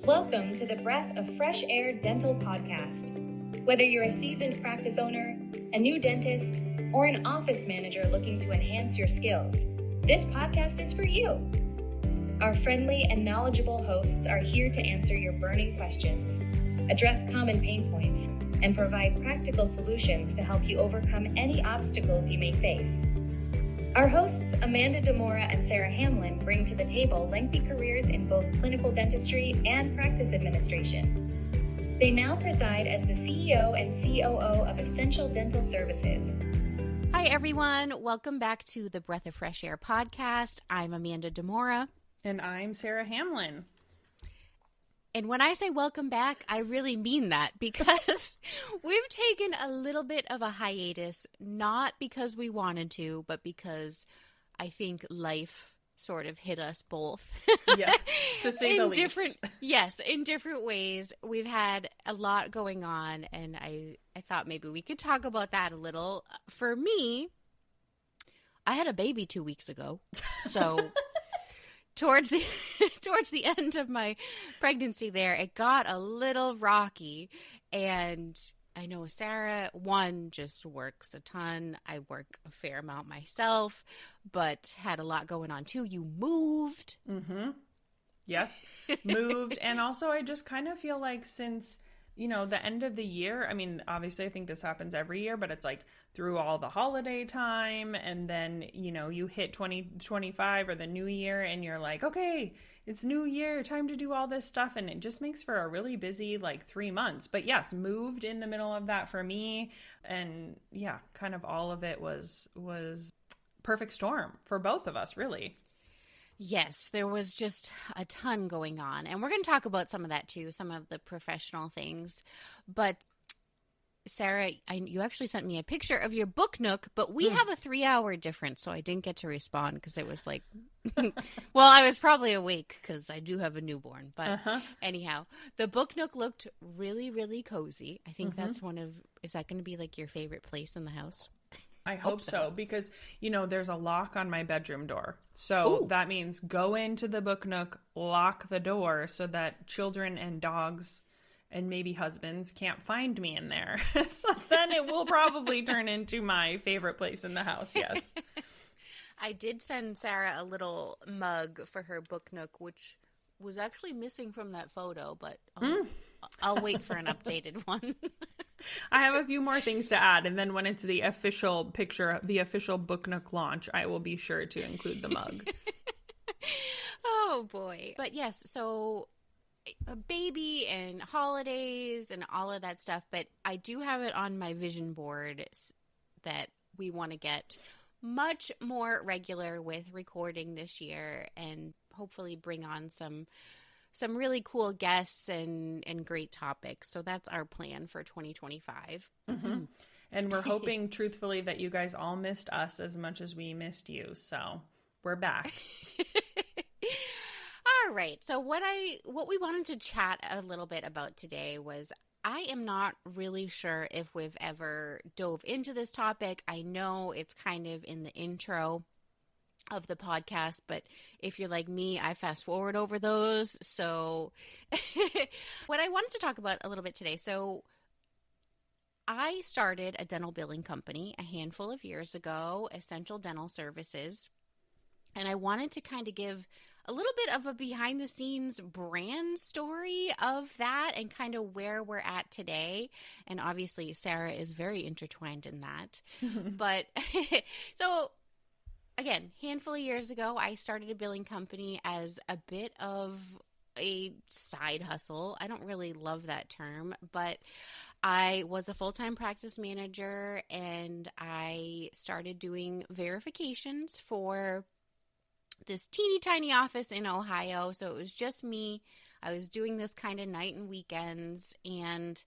Welcome to the Breath of Fresh Air Dental Podcast. Whether you're a seasoned practice owner, a new dentist, or an office manager looking to enhance your skills, this podcast is for you. Our friendly and knowledgeable hosts are here to answer your burning questions, address common pain points, and provide practical solutions to help you overcome any obstacles you may face. Our hosts, Amanda Demora and Sarah Hamlin, bring to the table lengthy careers in both clinical dentistry and practice administration. They now preside as the CEO and COO of Essential Dental Services. Hi, everyone. Welcome back to the Breath of Fresh Air podcast. I'm Amanda Demora. And I'm Sarah Hamlin. And when I say welcome back, I really mean that because we've taken a little bit of a hiatus, not because we wanted to, but because I think life sort of hit us both. Yeah, to say the least. Yes, in different ways. We've had a lot going on, and I thought maybe we could talk about that a little. For me, I had a baby 2 weeks ago, so... Towards the end of my pregnancy there, it got a little rocky. And I know Sarah, one, just works a ton. I work a fair amount myself, but had a lot going on too. You moved. Mm-hmm. Yes, moved. And also I just kind of feel like since, the end of the year, I mean, obviously I think this happens every year, but it's like through all the holiday time and then, you hit 2025 or the new year and you're like, okay, it's new year, time to do all this stuff. And it just makes for a really busy 3 months. But yes, moved in the middle of that for me. And yeah, kind of all of it was perfect storm for both of us, really. Yes, there was just a ton going on. And we're going to talk about some of that too, some of the professional things. But Sarah, you actually sent me a picture of your book nook, but we have a 3-hour difference, so I didn't get to respond because it was well, I was probably awake because I do have a newborn. But anyhow, the book nook looked really, really cozy. I think that's is that going to be your favorite place in the house? I hope so because, there's a lock on my bedroom door. So that means go into the book nook, lock the door so that children and dogs and maybe husbands can't find me in there. So then it will probably turn into my favorite place in the house, yes. I did send Sarah a little mug for her book nook, which was actually missing from that photo, but I'll wait for an updated one. I have a few more things to add, and then when it's the official picture, the official book nook launch, I will be sure to include the mug. Oh, boy. But yes, so a baby and holidays and all of that stuff, but I do have it on my vision board that we want to get much more regular with recording this year and hopefully bring on some really cool guests and great topics. So that's our plan for 2025. Mm-hmm. And we're hoping, truthfully, that you guys all missed us as much as we missed you. So we're back. All right. So what we wanted to chat a little bit about today was I am not really sure if we've ever dove into this topic. I know it's kind of in the intro of the podcast, but if you're like me, I fast forward over those. So what I wanted to talk about a little bit today. So I started a dental billing company a handful of years ago, Essential Dental Services. And I wanted to kind of give a little bit of a behind the scenes brand story of that and kind of where we're at today. And obviously Sarah is very intertwined in that. But so again, handful of years ago, I started a billing company as a bit of a side hustle. I don't really love that term, but I was a full-time practice manager and I started doing verifications for this teeny tiny office in Ohio. So it was just me. I was doing this kind of night and weekends and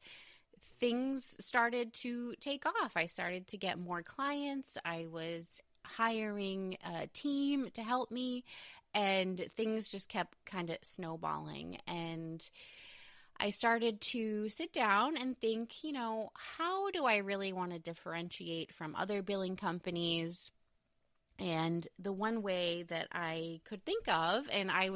things started to take off. I started to get more clients. I was hiring a team to help me and things just kept kind of snowballing. And I started to sit down and think, how do I really want to differentiate from other billing companies? And the one way that I could think of, and I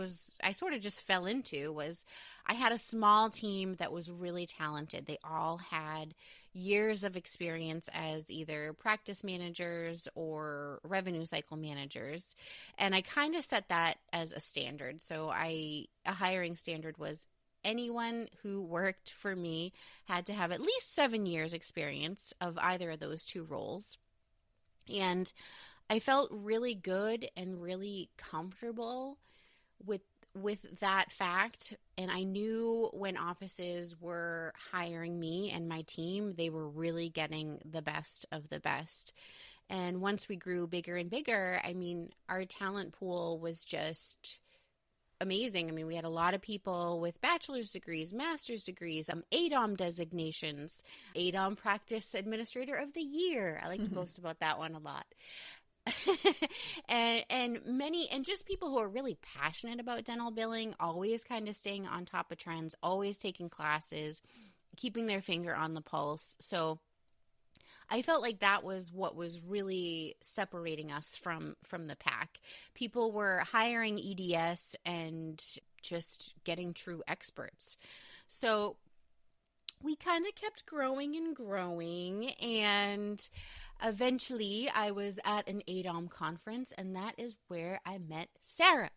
sort of just fell into, was I had a small team that was really talented. They all had years of experience as either practice managers or revenue cycle managers. And I kind of set that as a standard. So a hiring standard was anyone who worked for me had to have at least 7 years experience of either of those two roles. And I felt really good and really comfortable with that fact. And I knew when offices were hiring me and my team, they were really getting the best of the best. And once we grew bigger and bigger, I mean, our talent pool was just amazing. I mean, we had a lot of people with bachelor's degrees, master's degrees, ADOM designations, ADOM Practice Administrator of the Year. I like to boast about that one a lot. and just people who are really passionate about dental billing, always kind of staying on top of trends, always taking classes, keeping their finger on the pulse. So I felt like that was what was really separating us from the pack. People were hiring EDS and just getting true experts. So we kind of kept growing and growing, and eventually I was at an ADOM conference, and that is where I met Sarah.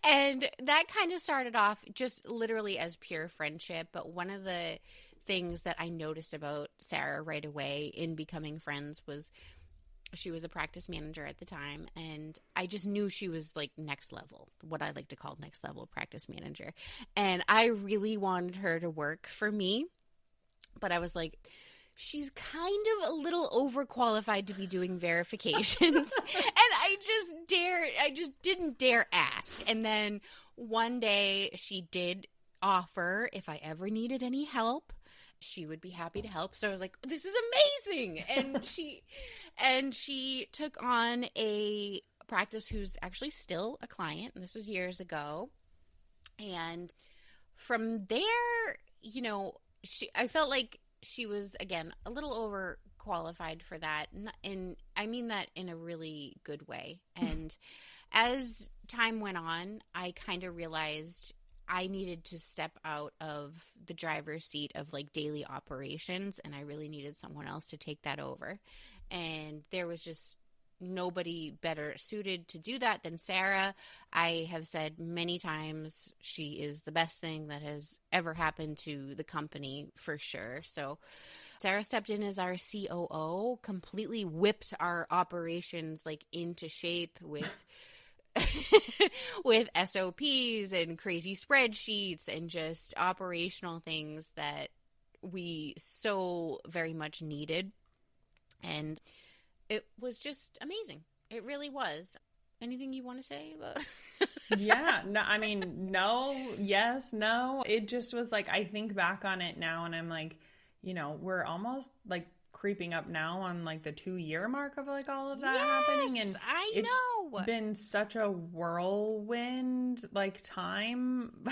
And that kind of started off just literally as pure friendship. But one of the things that I noticed about Sarah right away in becoming friends was she was a practice manager at the time, and I just knew she was like next level, what I like to call next level practice manager. And I really wanted her to work for me, but I was like, she's kind of a little overqualified to be doing verifications. And I just didn't dare ask. And then one day she did offer if I ever needed any help, she would be happy to help. So I was like, this is amazing. And she took on a practice who's actually still a client, and this was years ago. And from there, you know, I felt like she was, again, a little overqualified for that. And I mean that in a really good way. And as time went on, I kind of realized I needed to step out of the driver's seat of like daily operations, and I really needed someone else to take that over. And there was just nobody better suited to do that than Sarah. I have said many times she is the best thing that has ever happened to the company for sure. So Sarah stepped in as our COO, completely whipped our operations like into shape with with SOPs and crazy spreadsheets and just operational things that we so very much needed. And it was just amazing. It really was. Anything you want to say about? Yeah, no, I mean, no, yes, no. It just was like, I think back on it now and I'm like, you know, we're almost like creeping up now on like the 2-year mark of like all of that happening. And it's been such a whirlwind like time.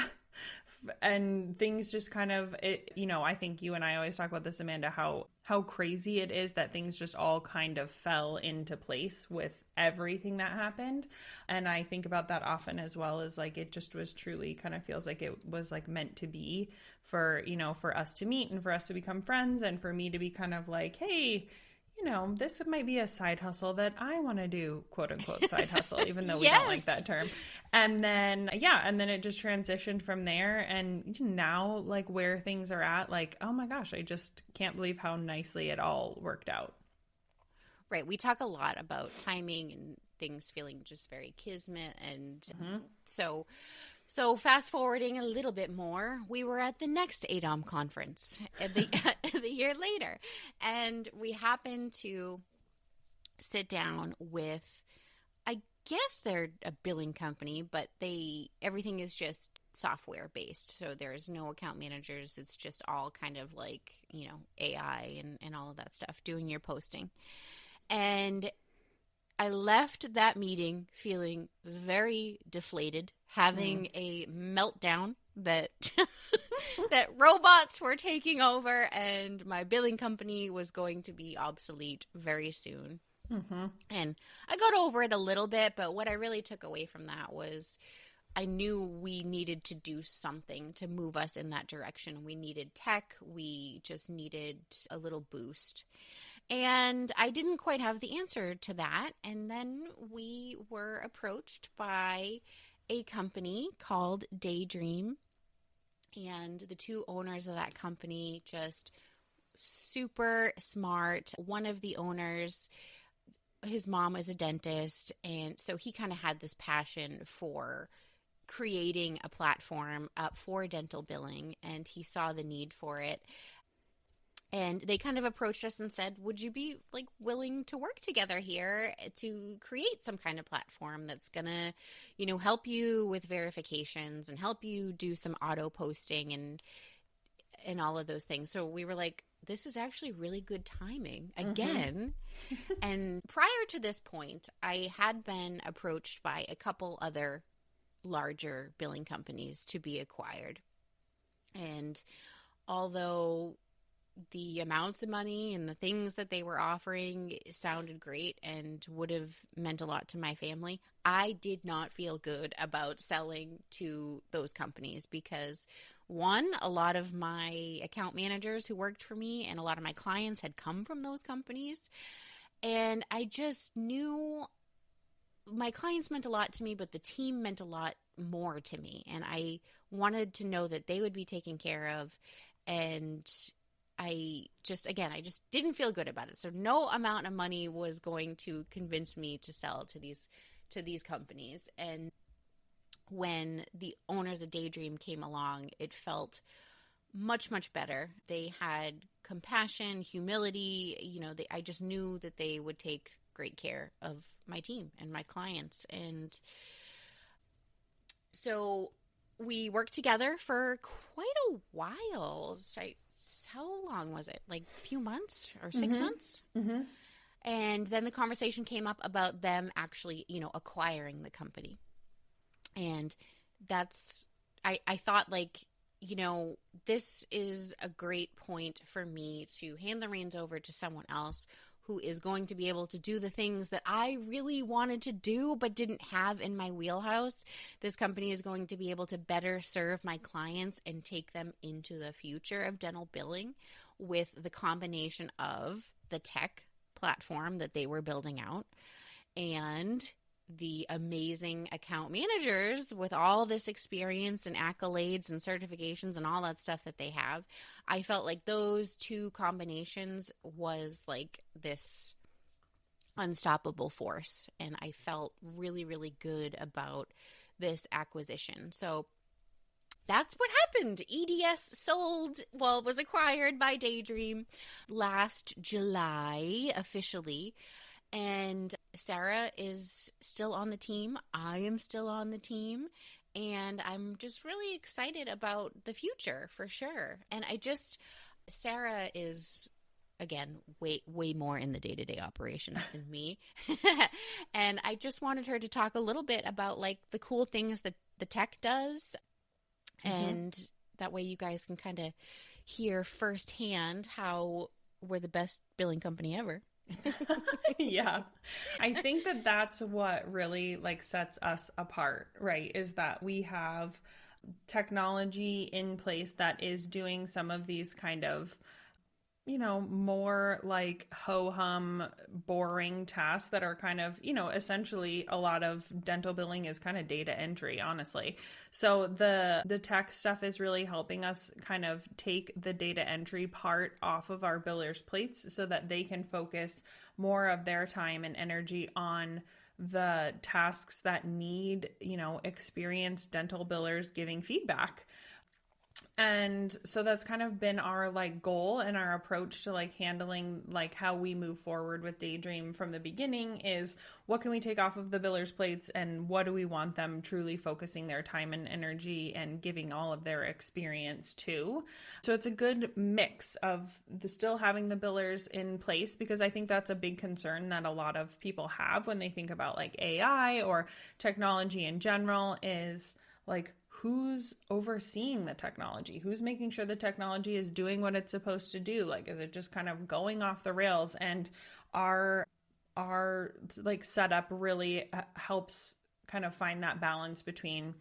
And things just kind of, you know, I think you and I always talk about this, Amanda, how crazy it is that things just all kind of fell into place with everything that happened. And I think about that often as well, as like it just was truly kind of feels like it was like meant to be for, you know, for us to meet and for us to become friends, and for me to be kind of like, hey, you know, this might be a side hustle that I want to do, quote unquote side hustle, even though we don't like that term. And then, and then it just transitioned from there. And now, like where things are at, like, oh my gosh, I just can't believe how nicely it all worked out. Right. We talk a lot about timing and things feeling just very kismet. And so fast forwarding a little bit more, we were at the next ADOM conference the year later, and we happened to sit down with, I guess they're a billing company, but everything is just software based. So there's no account managers. It's just all kind of like, you know, AI and all of that stuff, doing your posting. And I left that meeting feeling very deflated, having a meltdown that that robots were taking over and my billing company was going to be obsolete very soon. And I got over it a little bit, but what I really took away from that was I knew we needed to do something to move us in that direction. We needed tech. We just needed a little boost. And I didn't quite have the answer to that. And then we were approached by a company called DayDream. And the two owners of that company, just super smart. One of the owners, his mom is a dentist. And so he kind of had this passion for creating a platform for dental billing. And he saw the need for it. And they kind of approached us and said, would you be like willing to work together here to create some kind of platform that's going to, you know, help you with verifications and help you do some auto posting and all of those things. So we were like, this is actually really good timing again. And prior to this point, I had been approached by a couple other larger billing companies to be acquired. And although the amounts of money and the things that they were offering sounded great and would have meant a lot to my family, I did not feel good about selling to those companies because, one, a lot of my account managers who worked for me and a lot of my clients had come from those companies. And I just knew my clients meant a lot to me, but the team meant a lot more to me. And I wanted to know that they would be taken care of. And I just didn't feel good about it. So no amount of money was going to convince me to sell to these companies. And when the owners of DayDream came along, it felt much, much better. They had compassion, humility. You know, I just knew that they would take great care of my team and my clients. And so we worked together for quite a while. How long was it? Like a few months or 6 months? And then the conversation came up about them actually, you know, acquiring the company. And I thought, like, you know, this is a great point for me to hand the reins over to someone else who is going to be able to do the things that I really wanted to do but didn't have in my wheelhouse. This company is going to be able to better serve my clients and take them into the future of dental billing with the combination of the tech platform that they were building out and the amazing account managers with all this experience and accolades and certifications and all that stuff that they have. I felt like those two combinations was like this unstoppable force. And I felt really, really good about this acquisition. So that's what happened. EDS was acquired by DayDream last July officially. And Sarah is still on the team. I am still on the team. And I'm just really excited about the future for sure. And Sarah is, again, way more in the day-to-day operations than me. And I just wanted her to talk a little bit about like the cool things that the tech does. And that way you guys can kind of hear firsthand how we're the best billing company ever. Yeah. I think that that's what really like sets us apart, right? Is that we have technology in place that is doing some of these kind of, you know, more like ho-hum, boring tasks that are kind of, you know, essentially a lot of dental billing is kind of data entry, honestly. So the tech stuff is really helping us kind of take the data entry part off of our billers' plates so that they can focus more of their time and energy on the tasks that need, you know, experienced dental billers giving feedback. And so that's kind of been our like goal and our approach to like handling like how we move forward with DayDream from the beginning is what can we take off of the billers' plates and what do we want them truly focusing their time and energy and giving all of their experience to. So it's a good mix of still having the billers in place because I think that's a big concern that a lot of people have when they think about like AI or technology in general is like, who's overseeing the technology? Who's making sure the technology is doing what it's supposed to do? Like, is it just kind of going off the rails? And our our like setup really helps kind of find that balance between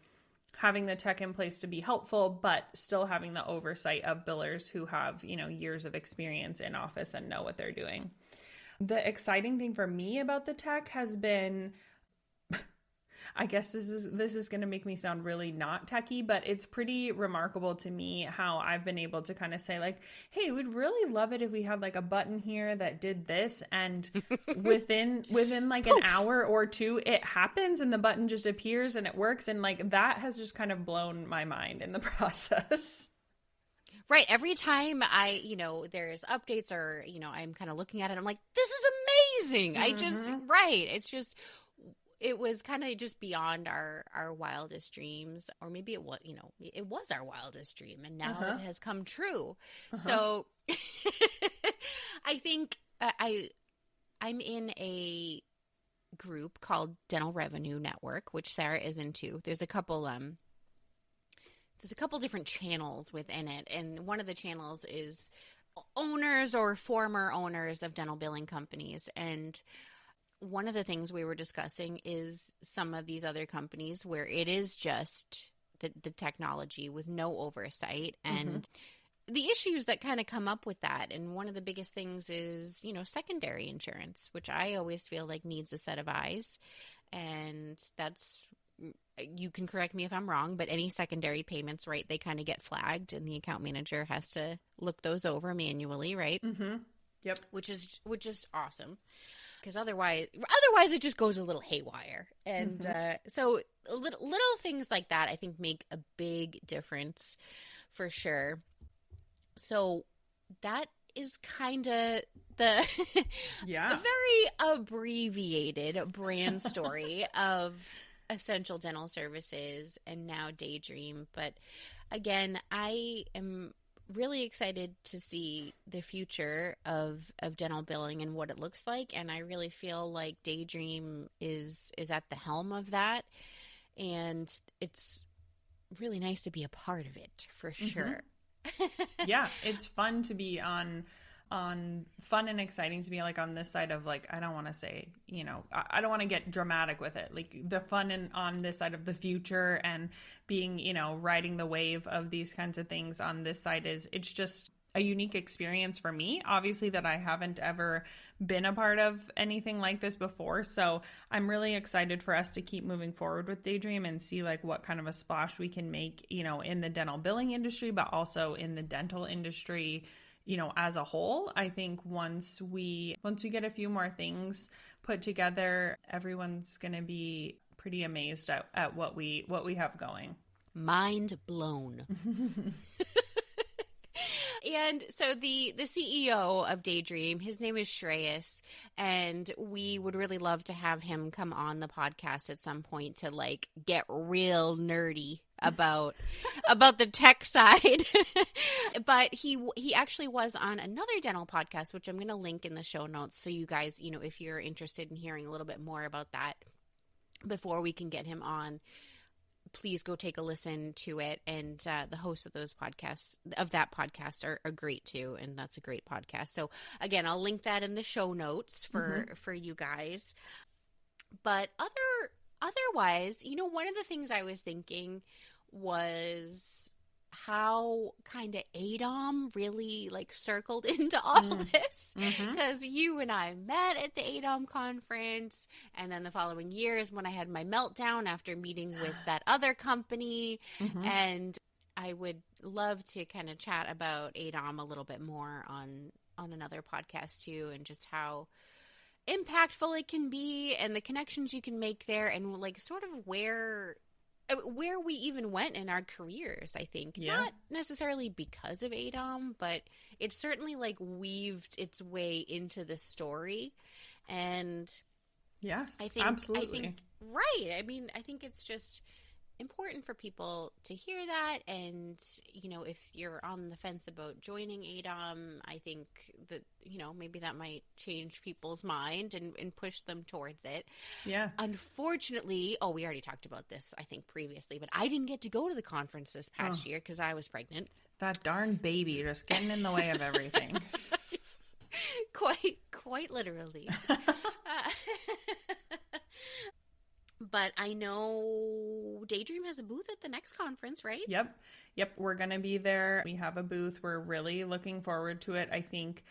having the tech in place to be helpful, but still having the oversight of billers who have, you know, years of experience in office and know what they're doing. The exciting thing for me about the tech has been, I guess this is going to make me sound really not techie, but it's pretty remarkable to me how I've been able to kind of say like, hey, we'd really love it if we had like a button here that did this. And within like an hour or two, it happens and the button just appears and it works. And like that has just kind of blown my mind in the process. Right. Every time there's updates or, I'm kind of looking at it, I'm like, this is amazing. Mm-hmm. It was kind of just beyond our wildest dreams, or maybe it was, it was our wildest dream and now it has come true. So I think I'm in a group called Dental Revenue Network, which Sarah is into. There's a couple different channels within it. And one of the channels is owners or former owners of dental billing companies. And one of the things we were discussing is some of these other companies where it is just the technology with no oversight and the issues that kind of come up with that. And one of the biggest things is, secondary insurance, which I always feel like needs a set of eyes. And that's, you can correct me if I'm wrong, but any secondary payments, right, they kind of get flagged and the account manager has to look those over manually, right? Mm-hmm. Yep. Which is awesome. Because otherwise it just goes a little haywire. And so little things like that, I think, make a big difference for sure. So that is kind of the very abbreviated brand story of Essential Dental Services and now DayDream. But again, I am really excited to see the future of dental billing and what it looks like, and I really feel like DayDream is at the helm of that, and it's really nice to be a part of it for sure. Yeah, it's fun to be on fun and exciting to be like on this side of like, I don't want to say, I don't want to get dramatic with it. Like the fun and on this side of the future and being, riding the wave of these kinds of things on this side it's just a unique experience for me, obviously, that I haven't ever been a part of anything like this before. So I'm really excited for us to keep moving forward with DayDream and see like what kind of a splash we can make, in the dental billing industry, but also in the dental industry, as a whole. I think once we get a few more things put together, everyone's going to be pretty amazed at what we have going. Mind blown. And so the CEO of DayDream, his name is Shreyas, and we would really love to have him come on the podcast at some point to like get real nerdy about the tech side. But he actually was on another dental podcast, which I'm going to link in the show notes. So you guys, if you're interested in hearing a little bit more about that before we can get him on, please go take a listen to it. And the hosts of that podcast are great too. And that's a great podcast. So again, I'll link that in the show notes for you guys. But otherwise, one of the things I was thinking was how kind of ADOM really like circled into all of this, because you and I met at the ADOM conference, and then the following year is when I had my meltdown after meeting with that other company, and I would love to kind of chat about ADOM a little bit more on another podcast too, and just how impactful it can be and the connections you can make there, and like sort of where we even went in our careers, I think. Yeah. Not necessarily because of ADOM, but it's certainly like weaved its way into the story. And yes, absolutely. Right. I mean, I think it's just important for people to hear that. And, if you're on the fence about joining ADOM, I think that, maybe that might change people's mind and push them towards it. Yeah. Unfortunately, we already talked about this, I think, previously, but I didn't get to go to the conference this past year because I was pregnant. That darn baby just getting in the way of everything. Quite literally. but I know DayDream has a booth at the next conference, right? Yep. We're going to be there. We have a booth. We're really looking forward to it. I think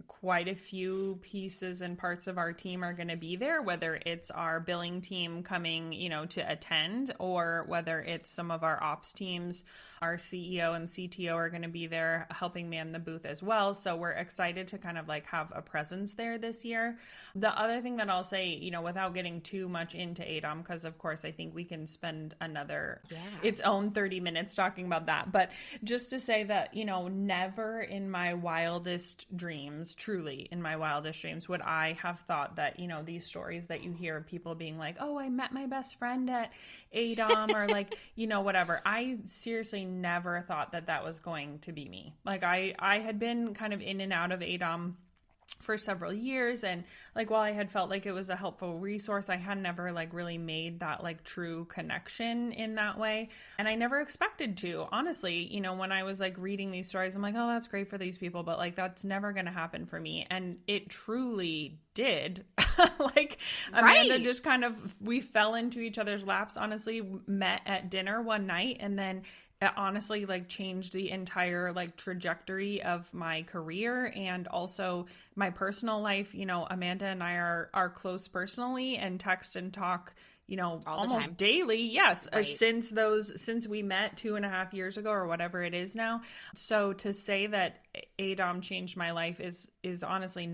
quite a few pieces and parts of our team are going to be there, whether it's our billing team coming, to attend, or whether it's some of our ops teams. Our CEO and CTO are going to be there helping man the booth as well. So we're excited to kind of like have a presence there this year. The other thing that I'll say, without getting too much into ADOM, because of course I think we can spend its own 30 minutes talking about that. But just to say that, never in my wildest dreams, truly in my wildest dreams, would I have thought that, these stories that you hear of people being like, oh, I met my best friend at ADOM or like, whatever. I seriously never thought that was going to be me. Like I had been kind of in and out of ADOM for several years, and like while I had felt like it was a helpful resource, I had never like really made that like true connection in that way, and I never expected to, honestly. When I was like reading these stories, I'm like, oh, that's great for these people, but like that's never gonna happen for me. And it truly did. Like Amanda just kind of, we fell into each other's laps, honestly, met at dinner one night, and then it honestly like changed the entire like trajectory of my career and also my personal life. Amanda and I are close personally and text and talk, almost daily. Yes. Right. Since we met 2.5 years ago or whatever it is now. So to say that ADOM changed my life is honestly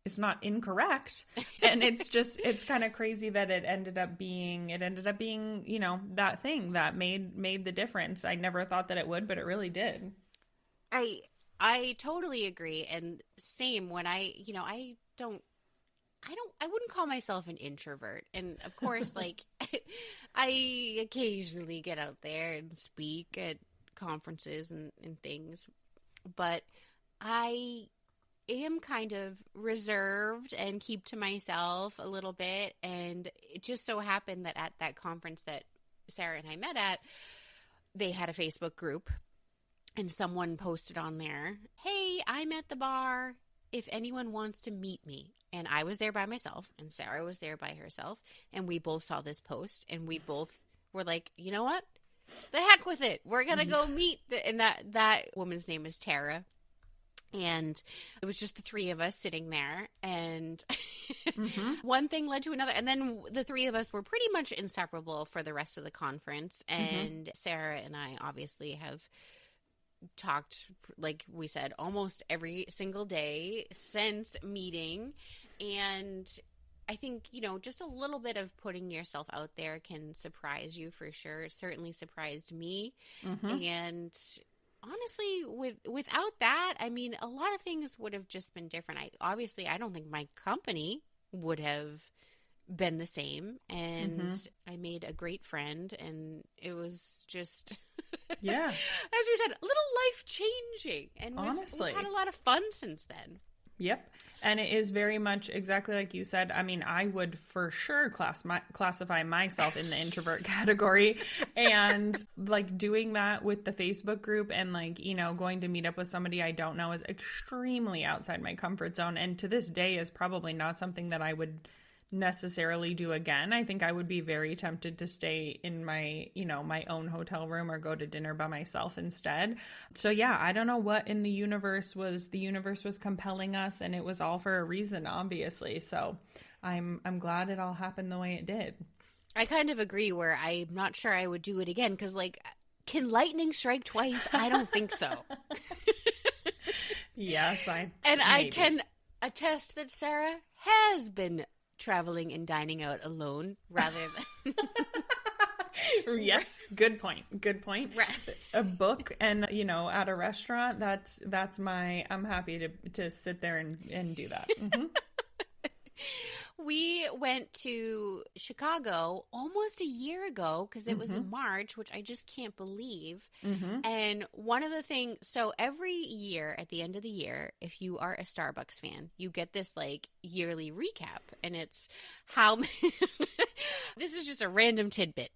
it's not incorrect. And it's kind of crazy that it ended up being, that thing that made the difference. I never thought that it would, but it really did. I totally agree. And same when I wouldn't call myself an introvert. And of course, like I occasionally get out there and speak at conferences and things, but I am kind of reserved and keep to myself a little bit. And it just so happened that at that conference that Sarah and I met at, they had a Facebook group and someone posted on there, hey, I'm at the bar if anyone wants to meet me. And I was there by myself and Sarah was there by herself. And we both saw this post and we both were like, you know what? The heck with it. We're going to go meet. And that woman's name is Tara. And it was just the three of us sitting there, and one thing led to another. And then the three of us were pretty much inseparable for the rest of the conference. And Sarah and I obviously have talked, like we said, almost every single day since meeting. And I think, just a little bit of putting yourself out there can surprise you for sure. It certainly surprised me. And honestly, without that, I mean, a lot of things would have just been different. I don't think my company would have been the same. And I made a great friend, and it was just, as we said, a little life changing. And we've had a lot of fun since then. Yep. And it is very much exactly like you said. I mean, I would for sure classify myself in the introvert category. And like doing that with the Facebook group and like, going to meet up with somebody I don't know is extremely outside my comfort zone. And to this day is probably not something that I would necessarily do again. I think I would be very tempted to stay in my, my own hotel room or go to dinner by myself instead. So yeah, I don't know what in the universe was compelling us, and it was all for a reason, obviously. So I'm glad it all happened the way it did. I kind of agree where I'm not sure I would do it again. 'Cause like, can lightning strike twice? I don't think so. Yes, I can attest that Sarah has been traveling and dining out alone rather than Yes, good point. A book and at a restaurant, that's my, I'm happy to sit there and do that. We went to Chicago almost a year ago because it was in March, which I just can't believe. And one of the things, so every year at the end of the year, if you are a Starbucks fan, you get this like yearly recap, and it's how this is just a random tidbit.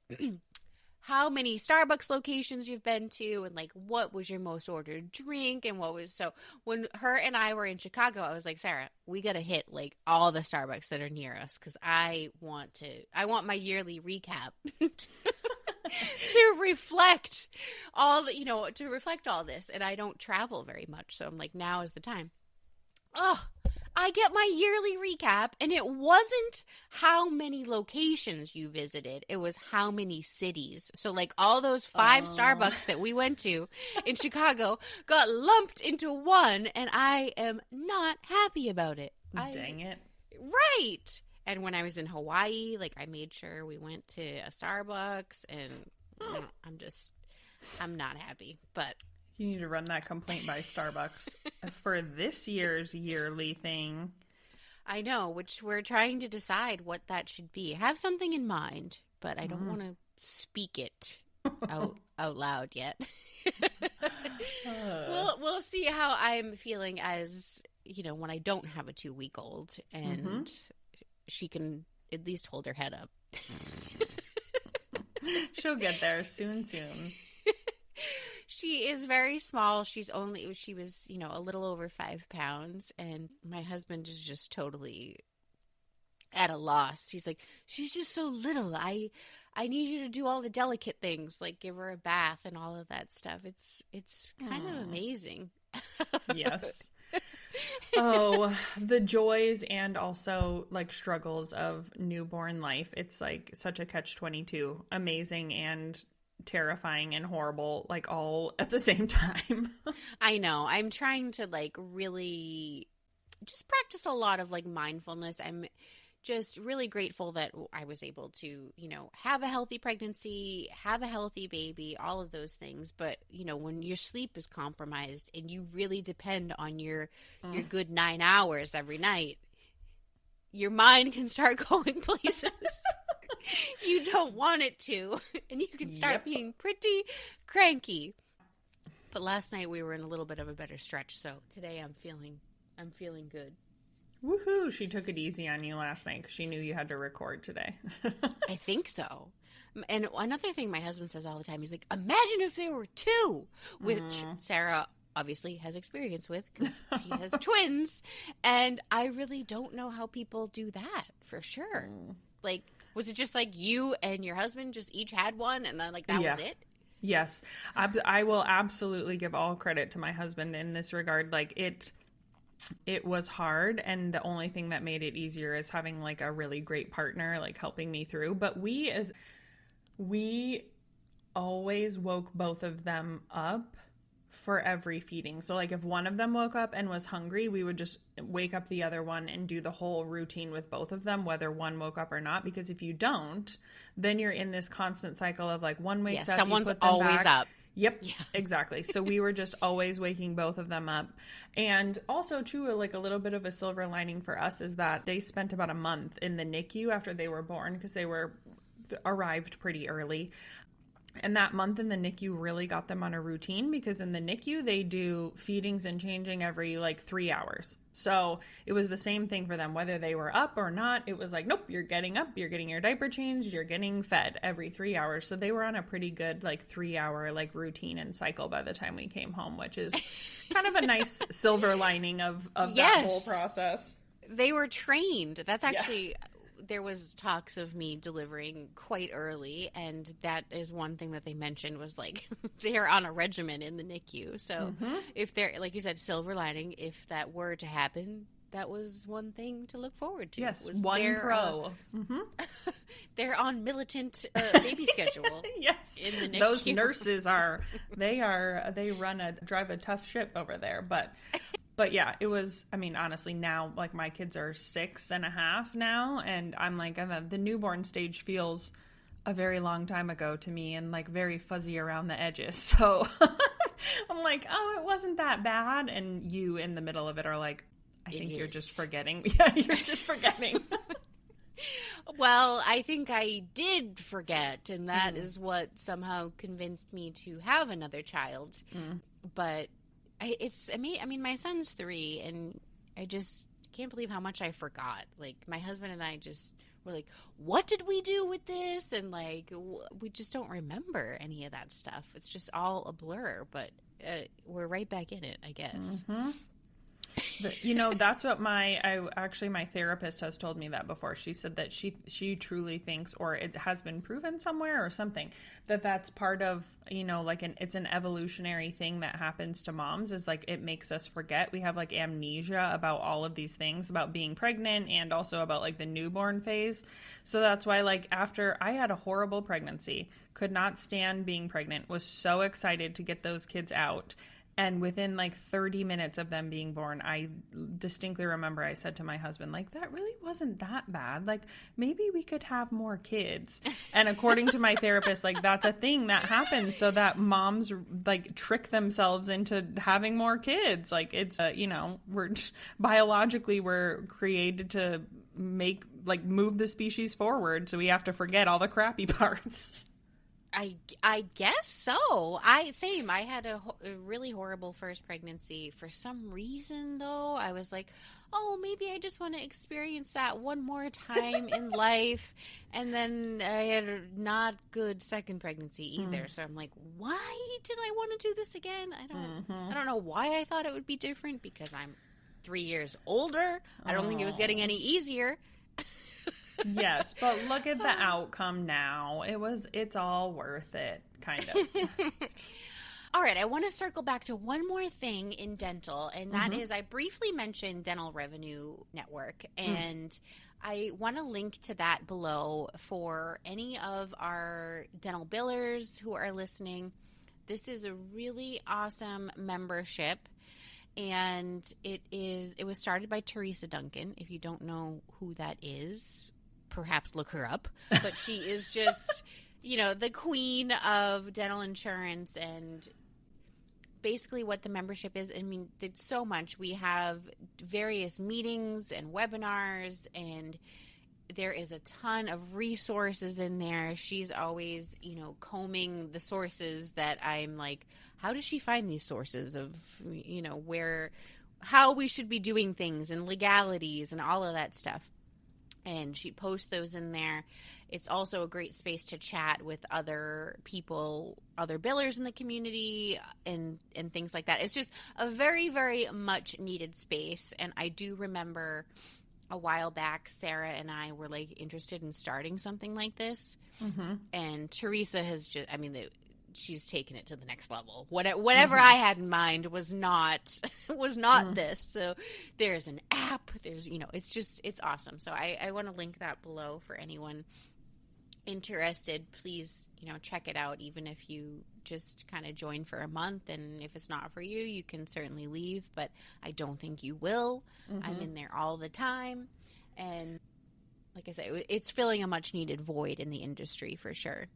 how many Starbucks locations you've been to and like what was your most ordered drink and what was. So when her and I were in Chicago, I was like, Sarah, we got to hit like all the Starbucks that are near us because I want my yearly recap to reflect all this. And I don't travel very much. So I'm like, now is the time. Oh, I get my yearly recap, and it wasn't how many locations you visited. It was how many cities. So, like, all those 5 Starbucks that we went to in Chicago got lumped into one, and I am not happy about it. Dang it. Right. And when I was in Hawaii, like, I made sure we went to a Starbucks, and I'm not happy, but... You need to run that complaint by Starbucks for this year's yearly thing. I know, which we're trying to decide what that should be. I have something in mind, but I don't want to speak it out loud yet. We'll see how I'm feeling as, when I don't have a 2-week-old and she can at least hold her head up. She'll get there soon. She is very small. She was, a little over 5 pounds, and my husband is just totally at a loss. He's like, she's just so little. I need you to do all the delicate things, like give her a bath and all of that stuff. It's kind of amazing. Yes. Oh, the joys and also like struggles of newborn life. It's like such a catch-22. Amazing and terrifying and horrible, like all at the same time. I know. I'm trying to like really just practice a lot of like mindfulness. I'm just really grateful that I was able to, have a healthy pregnancy, have a healthy baby, all of those things. But, when your sleep is compromised and you really depend on your good 9 hours every night, your mind can start going places you don't want it to, and you can start being pretty cranky. But last night we were in a little bit of a better stretch, so today I'm feeling good. Woohoo! She took it easy on you last night because she knew you had to record today. I think so. And another thing my husband says all the time, he's like, imagine if there were 2, which Sarah obviously has experience with because she has twins, and I really don't know how people do that for sure. Like, was it just like you and your husband just each had one and then like that was it? Yes. I will absolutely give all credit to my husband in this regard. Like it was hard, and the only thing that made it easier is having like a really great partner like helping me through. But we always woke both of them up for every feeding. So like if one of them woke up and was hungry, we would just wake up the other one and do the whole routine with both of them, whether one woke up or not. Because if you don't, then you're in this constant cycle of like one wakes up, someone's you put them always back. up. Yep, exactly. So we were just always waking both of them up. And also, too, like a little bit of a silver lining for us is that they spent about a month in the NICU after they were born because they arrived pretty early. And that month in the NICU really got them on a routine because in the NICU, they do feedings and changing every like 3 hours. So it was the same thing for them, whether they were up or not. It was like, nope, you're getting up, you're getting your diaper changed, you're getting fed every 3 hours. So they were on a pretty good like 3 hour like routine and cycle by the time we came home, which is kind of a nice silver lining of that whole process. They were trained. That's actually... Yeah. There was talks of me delivering quite early, and that is one thing that they mentioned was like they're on a regimen in the NICU. So if they're, like you said, silver lining, if that were to happen, that was one thing to look forward to. Yes, was one pro. They're on militant baby schedule. Yes, in the NICU. Those nurses they drive a tough ship over there, But yeah, it was, I mean, honestly, now, like, my kids are 6.5 now, and I'm like, the newborn stage feels a very long time ago to me and, like, very fuzzy around the edges. So I'm like, oh, it wasn't that bad. And you in the middle of it are like, I think you're just forgetting. Yeah, you're just forgetting. Well, I think I did forget, and that is what somehow convinced me to have another child. But... it's me. I mean, my son's 3, and can't believe how much I forgot. Like, my husband and I just were like, what did we do with this? And like, we just don't remember any of that stuff. It's just all a blur, but we're right back in it, I guess. Mm-hmm. You know, that's what my therapist has told me that before. She said that she truly thinks, or it has been proven somewhere or something, that that's part of, you know, like it's an evolutionary thing that happens to moms, is like it makes us forget. We have like amnesia about all of these things, about being pregnant and also about like the newborn phase. So that's why, like, after I had a horrible pregnancy, could not stand being pregnant, was so excited to get those kids out. And within like 30 minutes of them being born, I distinctly remember I said to my husband, like, that really wasn't that bad. Like, maybe we could have more kids. And according to my therapist, like, that's a thing that happens so that moms like trick themselves into having more kids. Like, it's, you know, biologically we're created to move the species forward. So we have to forget all the crappy parts. I guess so. Same. I had a really horrible first pregnancy. For some reason, though, I was like, oh, maybe I just want to experience that one more time in life. And then I had a not good second pregnancy either. So I'm like, why did I want to do this again? I don't know why I thought it would be different, because I'm 3 years older. I don't think it was getting any easier. Yes, but look at the outcome now. It's all worth it, kind of. All right, I want to circle back to one more thing in dental, and that is, I briefly mentioned Dental Revenue Network, and I want to link to that below for any of our dental billers who are listening. This is a really awesome membership. And it was started by Teresa Duncan. If you don't know who that is, perhaps look her up. But she is just, you know, the queen of dental insurance. And basically what the membership is, I mean, it's so much. We have various meetings and webinars, and there is a ton of resources in there. She's always, you know, combing the sources that I'm like, how does she find these sources of, you know, how we should be doing things and legalities and all of that stuff. And she posts those in there. It's also a great space to chat with other people, other billers in the community, and things like that. It's just a very, very much needed space. And I do remember a while back, Sarah and I were like interested in starting something like this. And Teresa has just, I mean, she's taken it to the next level. Whatever I had in mind was not this. So there's an app. There's, you know, it's awesome. So I want to link that below for anyone interested. Please, you know, check it out. Even if you just kind of join for a month, and if it's not for you, you can certainly leave. But I don't think you will. I'm in there all the time, and like I said, it's filling a much needed void in the industry for sure.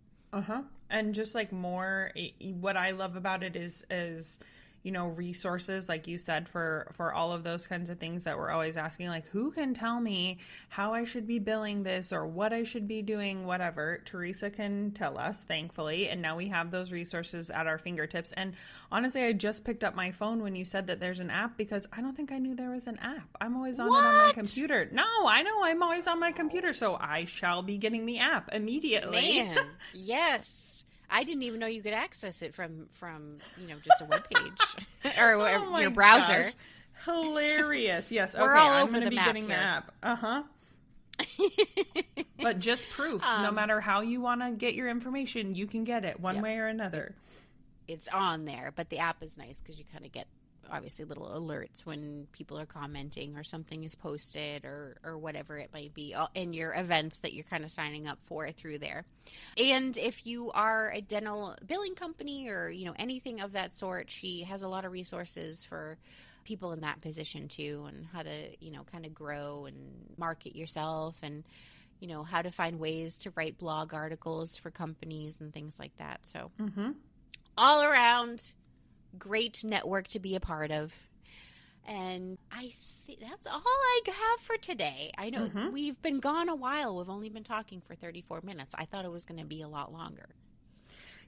And just like more, what I love about it is, you know, resources, like you said, for all of those kinds of things that we're always asking, like, who can tell me how I should be billing this or what I should be doing, whatever. Teresa can tell us, thankfully, and now we have those resources at our fingertips. And honestly, I just picked up my phone when you said that there's an app, because I don't think I knew there was an app. I'm always on it on my computer. No, I know, I'm always on my computer, so I shall be getting the app immediately. Man, yes. I didn't even know you could access it from you know, just a webpage or your browser. Gosh. Hilarious. Yes. We're okay, all I'm over going to the be map getting here. the app. But just proof. No matter how you want to get your information, you can get it one way or another. It's on there, but the app is nice because you kind of get, obviously, little alerts when people are commenting or something is posted or whatever it might be in your events that you're kind of signing up for through there. And if you are a dental billing company or, you know, anything of that sort, she has a lot of resources for people in that position too, and how to, you know, kind of grow and market yourself, and, you know, how to find ways to write blog articles for companies and things like that. So all around, great network to be a part of. And I think that's all I have for today. I know we've been gone a while. We've only been talking for 34 minutes. I thought it was going to be a lot longer.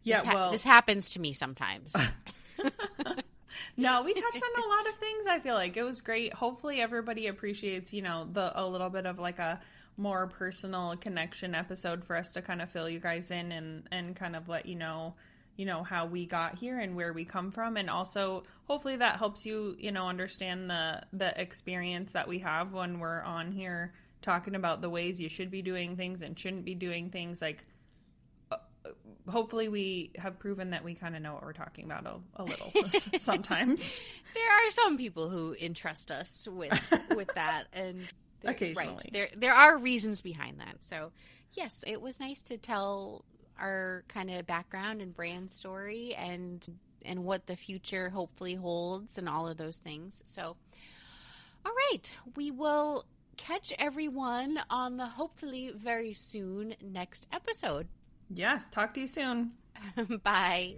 Yeah, this happens to me sometimes. No, we touched on a lot of things. I feel like it was great. Hopefully everybody appreciates, a little bit of like a more personal connection episode for us to kind of fill you guys in and kind of let you know how we got here and where we come from. And also hopefully that helps you, understand the experience that we have when we're on here talking about the ways you should be doing things and shouldn't be doing things. Like, hopefully we have proven that we kind of know what we're talking about a little sometimes. There are some people who entrust us with that, and occasionally. Right, there are reasons behind that. So, yes, it was nice to tell our kind of background and brand story and what the future hopefully holds and all of those things. So, all right, we will catch everyone on the hopefully very soon next episode. Yes, talk to you soon. Bye.